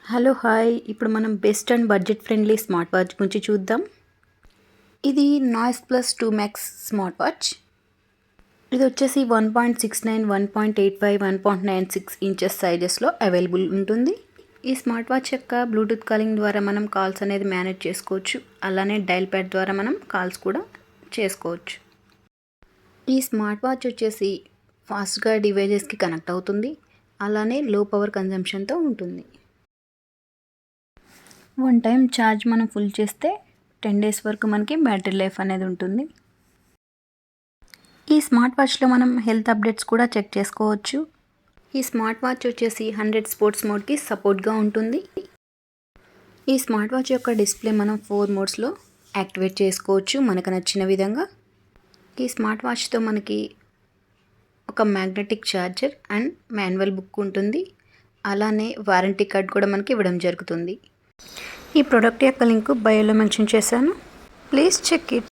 Hello hi ఇప్పుడు మనం best and budget friendly smart watch గురించి చూద్దాం. ఇది noise plus 2 max smart watch. ఇది వచ్చేసి 1.69, 1.85, 1.96 ఇంచెస్ సైజెస్లో అవైలబుల్ ఉంటుంది. ఈ స్మార్ట్ వాచ్ యొక్క బ్లూటూత్ కాలింగ్ ద్వారా మనం కాల్స్ అనేది మేనేజ్ చేసుకోవచ్చు. అలానే డైల్ ప్యాడ్ ద్వారా మనం కాల్స్ కూడా చేసుకోవచ్చు. ఈ స్మార్ట్ వాచ్ వచ్చేసి ఫాస్ట్గా డివైజెస్కి కనెక్ట్ అవుతుంది. అలానే లో పవర్ కన్జంప్షన్తో ఉంటుంది. 1 టైం ఛార్జ్ మనం ఫుల్ చేస్తే 10 డేస్ వరకు మనకి బ్యాటరీ లైఫ్ అనేది ఉంటుంది. ఈ స్మార్ట్ వాచ్లో మనం హెల్త్ అప్డేట్స్ కూడా చెక్ చేసుకోవచ్చు. ఈ స్మార్ట్ వాచ్ వచ్చేసి 100 స్పోర్ట్స్ మోడ్కి సపోర్ట్గా ఉంటుంది. ఈ స్మార్ట్ వాచ్ యొక్క డిస్ప్లే మనం 4 మోడ్స్లో యాక్టివేట్ చేసుకోవచ్చు మనకు నచ్చిన విధంగా. ఈ స్మార్ట్ వాచ్తో మనకి ఒక magnetic charger and manual book ఉంటుంది. అలానే వారంటీ కార్డ్ కూడా మనకి ఇవ్వడం జరుగుతుంది. ఈ ప్రోడక్ట్ యొక్క లింక్ బయోలో మెన్షన్ చేశాను. Please check it.